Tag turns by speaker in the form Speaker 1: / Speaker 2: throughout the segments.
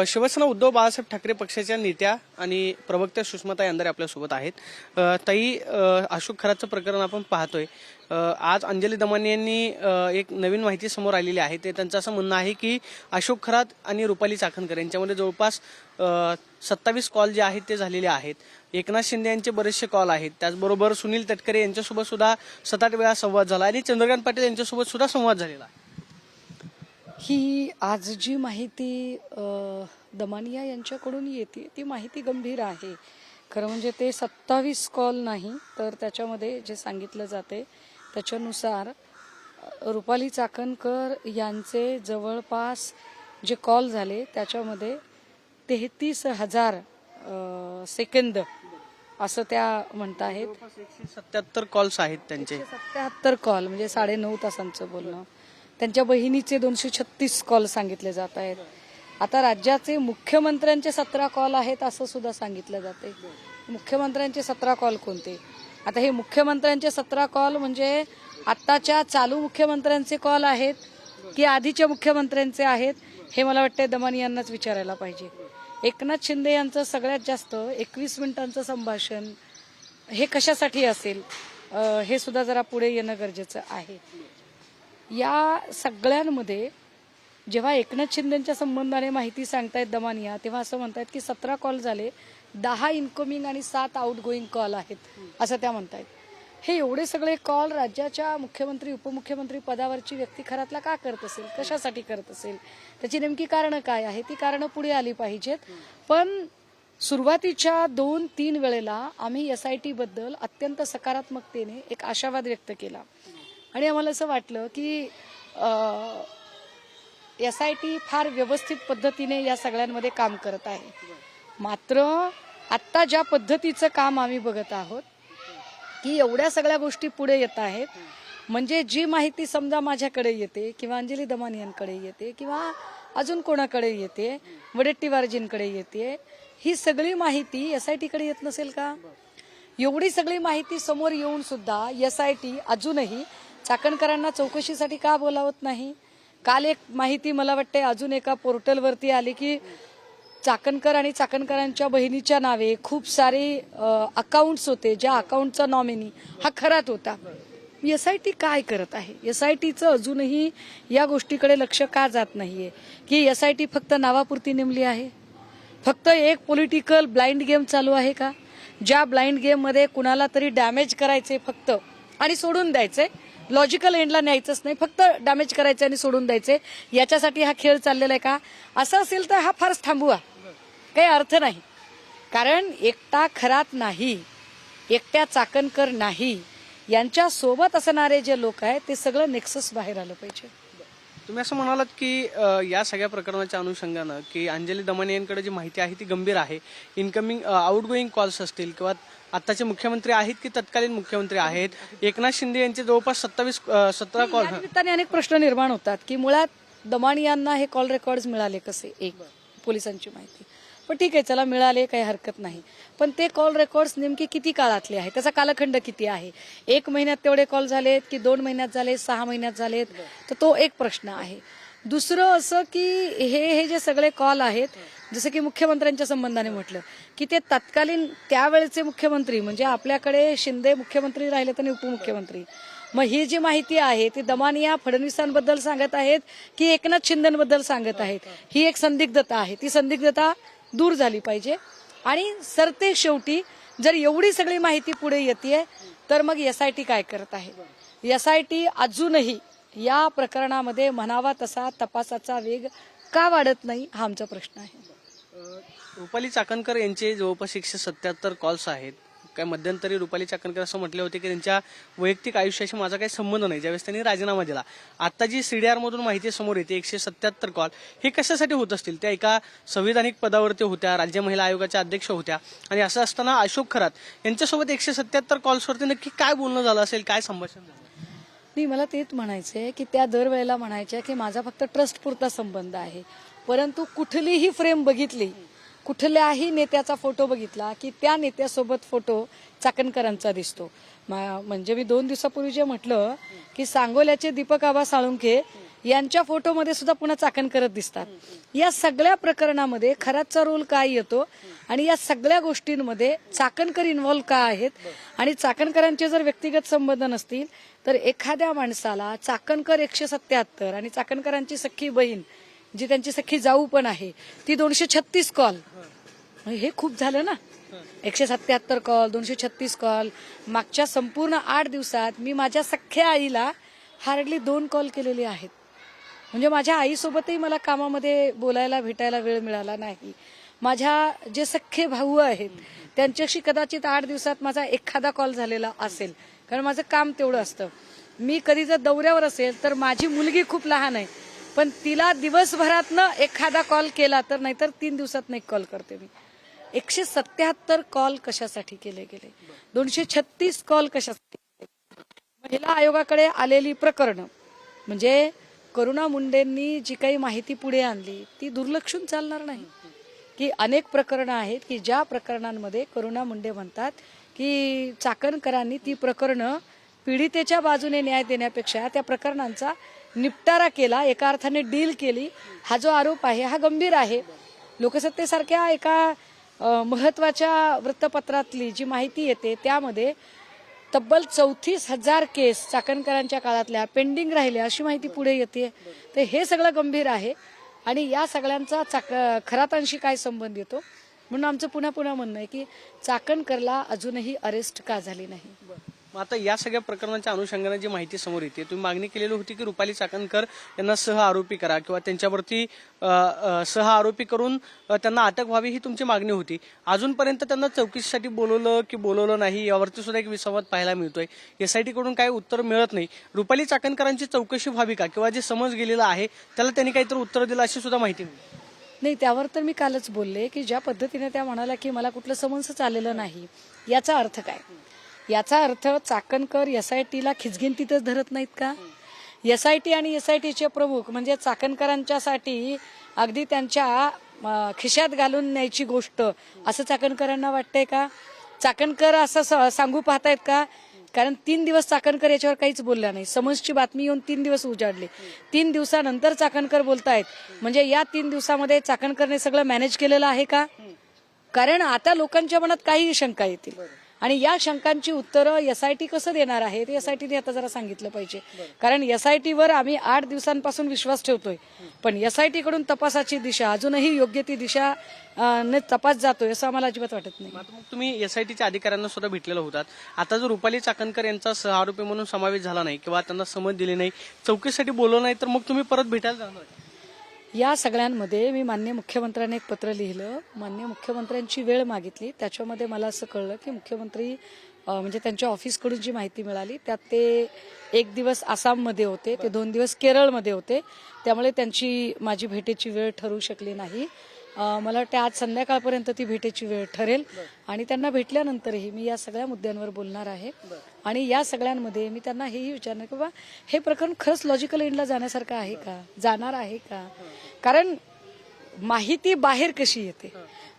Speaker 1: शिवसेना उद्धव बाळासाहेब ठाकरे पक्षाच्या नेत्या आणि प्रवक्त्या सुषमाताई अंधारे आपल्यासोबत आहेत. ताई, अशोक खरातचं प्रकरण आपण पाहतोय. आज अंजली दमानी यांनी एक नवीन माहिती समोर आलेली आहे. ते त्यांचं असं म्हणणं आहे की अशोक खरात आणि रुपाली चाकणकर यांच्यामध्ये जवळपास 27 कॉल जे आहेत ते झालेले आहेत. एकनाथ शिंदे यांचे बरेचसे कॉल आहेत. त्याचबरोबर सुनील तटकरे यांच्यासोबत सुद्धा 7-8 वेळा संवाद झाला आणि चंद्रकांत पाटील यांच्यासोबत सुद्धा संवाद झालेला आहे.
Speaker 2: ही आज जी माहिती दमानिया यांच्याकडून येते ती माहिती गंभीर आहे. खरं म्हणजे ते 27 कॉल नाही, तर त्याच्यामध्ये जे सांगितलं जाते त्याच्यानुसार रुपाली चाकणकर यांचे जवळपास जे कॉल झाले त्याच्यामध्ये 33,000 सेकंद असं त्या म्हणताहेत.
Speaker 1: 177 कॉल्स आहेत त्यांचे.
Speaker 2: 177 कॉल म्हणजे 9.5 तासांचं बोलणं. त्यांच्या बहिणीचे 236 कॉल सांगितले जात आहेत. आता राज्याचे मुख्यमंत्र्यांचे 17 कॉल आहेत असं सुद्धा सांगितलं जाते. मुख्यमंत्र्यांचे 17 कॉल कोणते? आता हे मुख्यमंत्र्यांचे 17 कॉल म्हणजे आत्ताच्या चालू मुख्यमंत्र्यांचे कॉल आहेत की आधीच्या मुख्यमंत्र्यांचे आहेत, हे मला वाटतं दमानी यांनाच विचारायला पाहिजे. एकनाथ शिंदे यांचं सगळ्यात जास्त 21 मिनिटांचं संभाषण हे कशासाठी असेल हे सुद्धा जरा पुढे येणं गरजेचं आहे. या सगळ्यांमध्ये जेव्हा एकनाथ शिंदेच्या संबंधाने माहिती सांगतायत दमानिया, तेव्हा असं म्हणतायत की 17 कॉल झाले, 10 इनकमिंग आणि 7 आउटगोईंग कॉल आहेत असं त्या म्हणतायत. हे एवढे सगळे कॉल राज्याच्या मुख्यमंत्री उपमुख्यमंत्री पदावरची व्यक्ती खरातला का करत असेल, कशासाठी करत असेल, त्याची नेमकी कारणं काय आहे ती कारणं पुढे आली पाहिजेत. पण सुरुवातीच्या 2-3 वेळेला आम्ही SIT बद्दल अत्यंत सकारात्मकतेने एक आशावाद व्यक्त केला आणि आम्हाला असं वाटलं की SIT फार व्यवस्थित पद्धतीने या सगळ्यांमध्ये काम करत आहे. मात्र आत्ता ज्या पद्धतीचं काम आम्ही बघत आहोत की एवढ्या सगळ्या गोष्टी पुढे येत आहेत, म्हणजे जी माहिती समजा माझ्याकडे येते किंवा अंजली दमानी यांकडे येते किंवा अजून कोणाकडे येते, वडेट्टीवारजींकडे येते, ही सगळी माहिती SIT कडे येत नसेल का? एवढी सगळी माहिती समोर येऊन सुद्धा SIT अजूनही चाकणकरांना चौकशीसाठी का बोलावत नाही? काल एक माहिती मला वाटते अजून एका पोर्टलवरती आली की चाकणकर आणि चाकणकरांच्या बहिणीच्या नावे खूप सारे अकाउंट्स होते, ज्या अकाउंटचा नॉमिनी हा खरात होता. SIT काय करत आहे? SITचं अजूनही या गोष्टीकडे लक्ष का जात नाहीये की SIT फक्त नावापुरती नेमली आहे? फक्त एक पॉलिटिकल ब्लाइंड गेम चालू आहे का? ज्या ब्लाइंड गेम मध्ये कुणाला तरी डॅमेज करायचे फक्त आणि सोडून द्यायचे, लॉजिकल एंडला न्यायचंच नाही, फक्त डॅमेज करायचे आणि सोडून द्यायचे, याच्यासाठी हा खेळ चाललेला आहे का? असं असेल तर हा फारच थांबवा, काही अर्थ नाही. कारण एकटा खरात नाही, एकट्या चाकणकर नाही, यांच्या सोबत असणारे जे लोक आहेत ते सगळं नेक्सस बाहेर आलं पाहिजे.
Speaker 1: तुम्ही असं म्हणालात की या सगळ्या प्रकरणाच्या अनुषंगानं की अंजली दमानी यांकडे जी माहिती आहे ती गंभीर आहे. इनकमिंग आउटगोईंग कॉल्स असतील किंवा आत्ताचे मुख्यमंत्री आहेत की तत्कालीन मुख्यमंत्री आहेत, एकनाथ शिंदे यांचे जवळपास 17 कॉल.
Speaker 2: त्याने अनेक प्रश्न निर्माण होतात की मुळात दमानी यांना हे कॉल रेकॉर्ड्स मिळाले कसे? एक पोलिसांची माहिती, पण ठीक आहे चला मिळाले, काही हरकत नाही. पण ते कॉल रेकॉर्ड्स नेमके किती काळातले आहेत, त्याचा कालखंड किती आहे? 1 महिन्यात तेवढे कॉल झालेत की 2 महिन्यात झाले, 6 महिन्यात झालेत, तर तो एक प्रश्न आहे. दुसरं असं की हे जे सगळे कॉल आहेत, जसं की मुख्यमंत्र्यांच्या संबंधाने म्हटलं की ते तत्कालीन त्यावेळेचे मुख्यमंत्री, म्हणजे आपल्याकडे शिंदे मुख्यमंत्री राहिले तर उपमुख्यमंत्री, मग ही जी माहिती आहे ती दमानिया फडणवीसांबद्दल सांगत आहेत की एकनाथ शिंदेबद्दल सांगत आहेत, ही एक संदिग्धता आहे. ती संदिग्धता दूर झाली पाहिजे. आणि सरते शेवटी जर एवढी सगळी माहिती पुढे येते तर मग SIT काय करत आहे? SIT अजूनही या प्रकरणामध्ये म्हणावा तसा तपासाचा वेग का वाढत नाही, हा आमचा प्रश्न आहे.
Speaker 1: रुपाली चाकणकर यांचे जवळपास 177 कॉल्स आहेत. काय मध्यंतरी रुपाली चाकणकर असं म्हटले होते की त्यांच्या वैयक्तिक आयुष्याशी माझा काही संबंध नाही, ज्यावेळेस त्यांनी राजीनामा दिला. आता जी CDR मधून माहिती समोर येते 177 कॉल, हे कशासाठी होत असतील? त्या एका संविधानिक पदावरती होत्या, राज्य महिला आयोगाच्या अध्यक्ष होत्या, आणि असं असताना अशोक खरात यांच्यासोबत 177 कॉल्सवरती नक्की काय बोलणं झालं असेल, काय संभाषण झालं?
Speaker 2: नाही, मला तेच म्हणायचंय की त्या दरवेळेला म्हणायच्या की माझा फक्त ट्रस्ट पुरता संबंध आहे, परंतु कुठलीही फ्रेम बघितली, कुठल्याही नेत्याचा फोटो बघितला की त्या नेत्यासोबत फोटो चाकणकरांचा दिसतो. म्हणजे मी 2 दिवसापूर्वी जे म्हटलं की सांगोल्याचे दीपक आबा साळुंखे यांच्या फोटोमध्ये सुद्धा पुन्हा चाकणकर दिसतात. या सगळ्या प्रकरणामध्ये खरातचा रोल काय येतो आणि या सगळ्या गोष्टींमध्ये चाकणकर इन्व्हॉल्व का आहेत आणि चाकणकरांचे जर व्यक्तिगत संबंध नसतील तर एखाद्या माणसाला चाकणकर 177 आणि चाकणकरांची सख्खी बहीण जी त्यांची सख्खी जाऊ पण आहे ती 236 कॉल, हे खूप झालं ना. 177 कॉल, 236 कॉल. मागच्या संपूर्ण 8 दिवसात मी माझ्या सख्ख्या आईला हार्डली 2 कॉल केलेले आहेत. म्हणजे माझ्या आईसोबतही मला कामामध्ये बोलायला भेटायला वेळ मिळाला नाही. माझ्या जे सख्खे भाऊ आहेत त्यांच्याशी कदाचित 8 दिवसात माझा एखादा कॉल झालेला असेल, कारण माझं काम तेवढं असतं. मी कधी जर दौऱ्यावर असेल तर माझी मुलगी खूप लहान आहे, पण तिला दिवसभरातनं एखादा कॉल केला तर, नाहीतर 3 दिवसात एक कॉल करते मी. 177 कॉल कशासाठी केले गेले, 236 कॉल कशासाठी. महिला आयोगाकडे आलेली प्रकरणं म्हणजे करुणा मुंडेंनी जी काही माहिती पुढे आणली ती दुर्लक्षून चालणार नाही. की अनेक प्रकरणं आहेत की ज्या प्रकरणांमध्ये करुणा मुंडे म्हणतात की चाकणकरांनी ती प्रकरणं पीडितेच्या बाजूने न्याय देण्यापेक्षा त्या प्रकरणांचा निपटारा केला, एका अर्थाने डील केली. हा जो आरोप आहे हा गंभीर आहे. लोकसत्तेसारख्या एका महत्वाच्या वृत्तपत्रातली जी माहिती येते त्यामध्ये तब्बल 34,000 केस चाकणकरांच्या काळातल्या पेंडिंग राहिल्या अशी माहिती पुढे येते. तर हे सगळं गंभीर आहे आणि या सगळ्यांचा खरातांशी काय संबंध येतो म्हणून आमचं पुन्हा पुन्हा म्हणणं आहे की चाकणकरला अजूनही अरेस्ट का झाली नाही.
Speaker 1: आता या सगळ्या प्रकरणाच्या अनुषंगाने जी माहिती समोर येते, तुम्ही मागणी केलेली होती की रुपाली चाकणकर यांना सह आरोपी करा किंवा त्यांच्यावरती सह आरोपी करून त्यांना अटक व्हावी, ही तुमची मागणी होती. अजूनपर्यंत त्यांना चौकशीसाठी बोलवलं की बोलवलं नाही यावरती सुद्धा एक विसंवाद पाहायला मिळतोय. SIT कडून काही उत्तर मिळत नाही. रुपाली चाकणकरांची चौकशी व्हावी का किंवा जे समज गेलेलं आहे त्याला त्यांनी काहीतरी उत्तर दिलं अशी सुद्धा माहिती मिळते.
Speaker 2: नाही, त्यावर तर मी कालच बोलले की ज्या पद्धतीने त्या म्हणाल्या की मला कुठलं समन्स आलेलं नाही, याचा अर्थ काय. याचा अर्थ चाकणकर SITला खिचगिंतीतच धरत नाहीत का. SIT आणि SITचे प्रमुख म्हणजे चाकणकरांच्यासाठी अगदी त्यांच्या खिशात घालून न्यायची गोष्ट असं चाकणकरांना वाटतंय का. चाकणकर असं सांगू पाहतायत का. कारण 3 दिवस चाकणकर याच्यावर काहीच बोलला नाही. समन्सची बातमी येऊन 3 दिवस उजाडले. 3 दिवसानंतर चाकणकर बोलतायत म्हणजे या 3 दिवसामध्ये चाकणकरने सगळं मॅनेज केलेलं आहे का. कारण आता लोकांच्या मनात काही शंका येतील आणि या शंकांची उत्तरं SIT कसं देणार आहे ते SITने आता जरा सांगितलं पाहिजे. कारण SITवर आम्ही 8 दिवसांपासून विश्वास ठेवतोय, पण SIT कडून तपासाची दिशा अजूनही योग्य ती दिशा तपास जातोय असं आम्हाला अजिबात वाटत नाही.
Speaker 1: मग तुम्ही SITच्या अधिकाऱ्यांना सुद्धा भेटलेला होतात. आता जर रुपाली चाकणकर यांचा सह आरोपी म्हणून समावेश झाला नाही किंवा त्यांना समज दिली नाही, चौकशीसाठी बोलवलं नाही, तर मग तुम्ही परत भेटायला जाणार.
Speaker 2: या सगळ्यांमध्ये मी माननीय मुख्यमंत्र्यांना एक पत्र लिहिलं, माननीय मुख्यमंत्र्यांची वेळ मागितली. त्याच्यामध्ये मला असं कळलं की मुख्यमंत्री म्हणजे त्यांच्या ऑफिसकडून जी माहिती मिळाली त्यात ते 1 दिवस आसाममध्ये होते, ते 2 दिवस केरळमध्ये होते, त्यामुळे त्यांची माझी भेटीची वेळ ठरू शकली नाही. मला वाटतं आज संध्याकाळपर्यंत ती भेटीची वेळ ठरेल आणि त्यांना भेटल्यानंतरही मी या सगळ्या मुद्द्यांवर बोलणार आहे. आणि या सगळ्यांमध्ये मी त्यांना हेही विचारणार की बाबा हे प्रकरण खरंच लॉजिकल एंडला जाण्यासारखं आहे का, जाणार आहे का. कारण माहिती बाहेर कशी येते,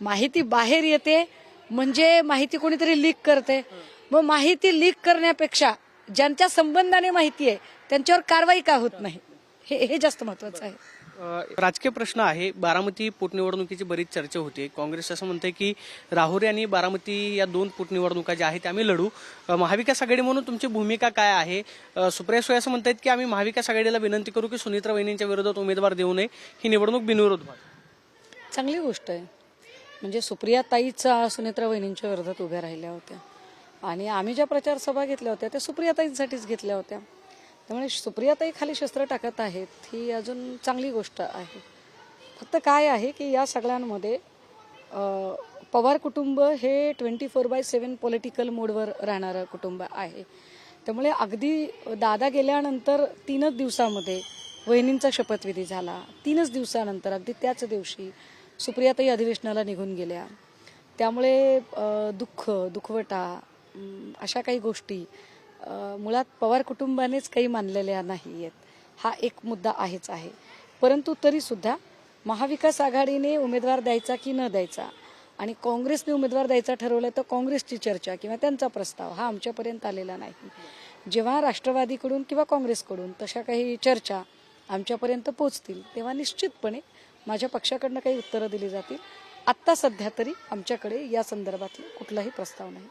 Speaker 2: माहिती बाहेर येते म्हणजे माहिती कोणीतरी लीक करते. मग माहिती लीक करण्यापेक्षा ज्यांच्या संबंधाने माहिती आहे त्यांच्यावर कारवाई का होत नाही, हे जास्त महत्वाचं आहे.
Speaker 1: राजकीय प्रश्न आहे. बारामती पोटनिवडणुकीची बरीच चर्चा होते. काँग्रेस असं म्हणते की राहुरी आणि बारामती या 2 पोटनिवडणुका ज्या आहेत त्या आम्ही लढू. महाविकास आघाडी म्हणून तुमची भूमिका काय आहे. सुप्रिया सुळे असं म्हणतात की आम्ही महाविकास आघाडीला विनंती करू की सुनित्रा वहिनींच्या विरोधात उमेदवार देऊ नये, ही निवडणूक बिनविरोध व्हावी.
Speaker 2: चांगली गोष्ट आहे. म्हणजे सुप्रियाताईचा सुनित्रा वहिनींच्या विरोधात उभ्या राहिल्या होत्या आणि आम्ही ज्या प्रचार सभा घेतल्या होत्या त्या सुप्रियाताईंसाठीच घेतल्या होत्या. त्यामुळे सुप्रियाताई खाली शस्त्र टाकत आहेत ही अजून चांगली गोष्ट आहे. फक्त काय आहे की या सगळ्यांमध्ये पवार कुटुंब हे 24/7 पॉलिटिकल मोडवर राहणारं कुटुंब आहे. त्यामुळे अगदी दादा गेल्यानंतर 3च दिवसामध्ये वहिनींचा शपथविधी झाला. 3च दिवसानंतर अगदी त्याच दिवशी सुप्रियाताई अधिवेशनाला निघून गेल्या. त्यामुळे दुखवटा अशा काही गोष्टी मुळात पवार कुटुंबानेच काही मानलेल्या नाही आहेत. हा एक मुद्दा आहेच आहे. परंतु तरी सुद्धा महाविकास आघाडीने उमेदवार द्यायचा की न द्यायचा आणि काँग्रेसने उमेदवार द्यायचा ठरवलं तर काँग्रेसची चर्चा किंवा त्यांचा प्रस्ताव हा आमच्यापर्यंत आलेला नाही. जेव्हा राष्ट्रवादीकडून किंवा काँग्रेसकडून तशा काही चर्चा आमच्यापर्यंत पोचतील तेव्हा निश्चितपणे माझ्या पक्षाकडनं काही उत्तरं दिली जातील. आत्ता सध्या तरी आमच्याकडे या संदर्भातला कुठलाही प्रस्ताव नाही.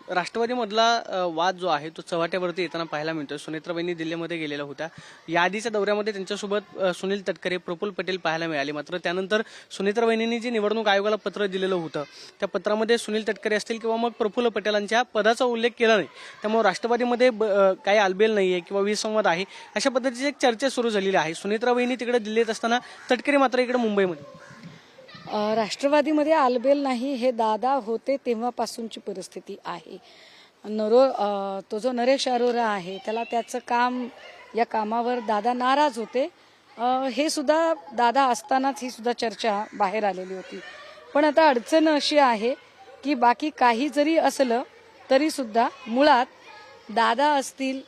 Speaker 1: राष्ट्रवादीमधला वाद जो आहे तो चव्हाट्यावरती येताना पाहायला मिळतोय. सुनेत्राबाईंनी दिल्लीमध्ये गेलेल्या होत्या. या आधीच्या दौऱ्यामध्ये त्यांच्यासोबत सुनील तटकरे, प्रफुल्ल पटेल पाहायला मिळाले. मात्र त्यानंतर सुनेत्राबाईंनी जे निवडणूक आयोगाला पत्र दिलेलं होतं त्या पत्रामध्ये सुनील तटकरे असतील किंवा मग प्रफुल्ल पटेलांच्या पदाचा उल्लेख केला नाही. त्यामुळे राष्ट्रवादीमध्ये काही आलबेल नाहीये किंवा विसंवाद आहे अशा पद्धतीची एक चर्चा सुरू झालेली आहे. सुनेत्राबाईंनी तिकडे दिल्लीत असताना तटकरे मात्र इकडे मुंबईमध्ये.
Speaker 2: राष्ट्रवादीमध्ये आलबेल नाही हे दादा होते तेव्हापासूनची परिस्थिती आहे. तो जो नरेश अरोरा आहे त्याला त्याचं काम, या कामावर दादा नाराज होते. हे सुद्धा दादा असतानाच ही सुद्धा चर्चा बाहेर आलेली होती. पण आता अडचण अशी आहे की बाकी काही जरी असलं तरी सुद्धा मुळात दादा असतील,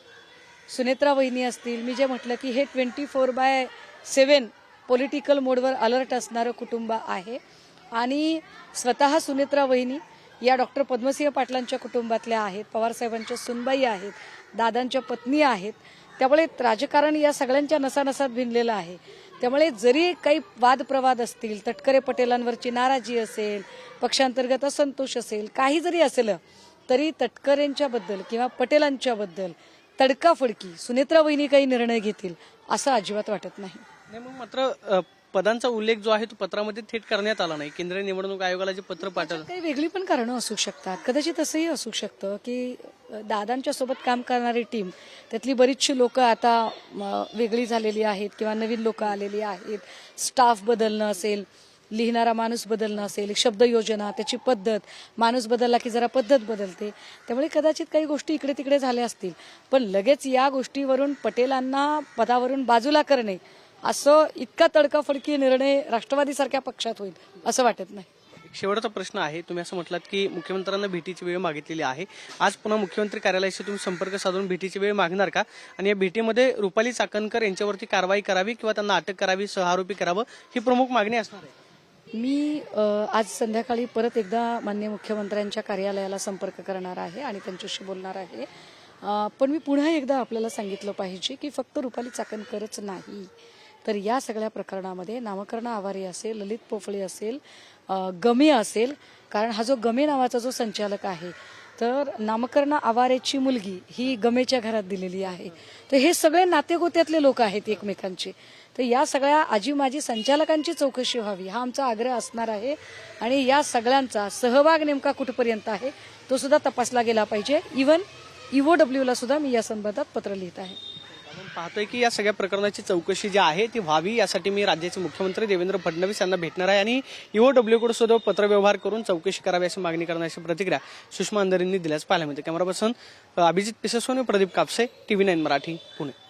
Speaker 2: सुनेत्रा वहिनी असतील, मी जे म्हटलं की हे 24/7 पॉलिटिकल मोडवर अलर्ट असणारं कुटुंब आहे. आणि स्वतः सुनेत्रा वहिनी या डॉक्टर पद्मसिंह पाटलांच्या कुटुंबातल्या आहेत, पवारसाहेबांच्या सुनबाई आहेत, दादांच्या पत्नी आहेत. त्यामुळे राजकारण या सगळ्यांच्या नसानसात भिनलेलं आहे. त्यामुळे जरी काही वादप्रवाद असतील, तटकरे पटेलांवरची नाराजी असेल, पक्षांतर्गत असंतोष असेल, काही जरी असलं तरी तटकरेंच्या बद्दल किंवा पटेलांच्या बद्दल तडकाफडकी सुनेत्रा वहिनी काही निर्णय घेतील असं अजिबात वाटत नाही.
Speaker 1: नाही, मग मात्र पदांचा उल्लेख जो आहे तो पत्रामध्ये थेट करण्यात आला नाही. केंद्रीय निवडणूक आयोगाला जे पत्र पाठवलं,
Speaker 2: काही वेगळी पण कारणं असू शकतात. कदाचित असंही असू शकतं की दादांच्या सोबत काम करणारी टीम त्यातली बरीचशी लोक आता वेगळी झालेली आहेत किंवा नवीन लोक आलेली आहेत. स्टाफ बदलणं असेल, लिहिणारा माणूस बदलणं असेल, शब्द योजना, त्याची पद्धत, माणूस बदलला की जरा पद्धत बदलते. त्यामुळे कदाचित काही गोष्टी इकडे तिकडे झाल्या असतील. पण लगेच या गोष्टीवरून पटेलांना पदावरून बाजूला करणे असं इतका तडकाफडकी निर्णय राष्ट्रवादीसारख्या पक्षात होईल असं वाटत नाही.
Speaker 1: शेवटचा प्रश्न आहे. तुम्ही असं म्हटलात की मुख्यमंत्र्यांना भेटीची वेळ मागितलेली आहे. आज पुन्हा मुख्यमंत्री कार्यालयाशी तुम्ही संपर्क साधून भेटीची वेळ मागणार का? आणि या भेटीमध्ये रुपाली चाकणकर यांच्यावरती कारवाई करावी किंवा त्यांना अटक करावी, सहआरोपी करावं, ही प्रमुख मागणी असणार आहे.
Speaker 2: मी आज संध्याकाळी परत एकदा माननीय मुख्यमंत्र्यांच्या कार्यालयाला संपर्क करणार आहे आणि त्यांच्याशी बोलणार आहे. पण मी पुन्हा एकदा आपल्याला सांगितलं पाहिजे की फक्त रुपाली चाकणकरच नाही, तर या सगळ्या प्रकरणामध्ये नामकर्ण आवारे असेल, ललित पोफळे असेल, गमे असेल. कारण हा जो गमे नावाचा जो संचालक आहे तर नामकर्ण आवारेची मुलगी ही गमेच्या घरात दिलेली आहे. तर हे सगळे नातेगोत्यातले लोक आहेत एकमेकांचे. तर या सगळ्या आजी माजी संचालकांची चौकशी व्हावी हा आमचा आग्रह असणार आहे. आणि या सगळ्यांचा सहभाग नेमका कुठपर्यंत आहे तो सुद्धा तपासला गेला पाहिजे. इव्हन EOWला सुद्धा मी या संबंधात पत्र लिहित आहे.
Speaker 1: आपण पाहतोय की या सगळ्या प्रकरणाची चौकशी जी आहे ती व्हावी यासाठी मी राज्याचे मुख्यमंत्री देवेंद्र फडणवीस यांना भेटणार आहे आणि EOWकडे सुद्धा पत्रव्यवहार करून चौकशी करावी अशी मागणी करण्याची प्रतिक्रिया सुषमा अंधारेंनी दिल्याच पाहायला मिळते. कॅमेरा पर्सन अभिजित पिसेसोनी, प्रदीप कापसे, TV9 मराठी, पुणे.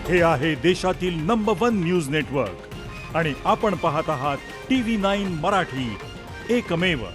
Speaker 3: हे आहे देशातील नंबर 1 न्यूज नेटवर्क आणि आपण पाहत आहात TV9 मराठी, एकमेव.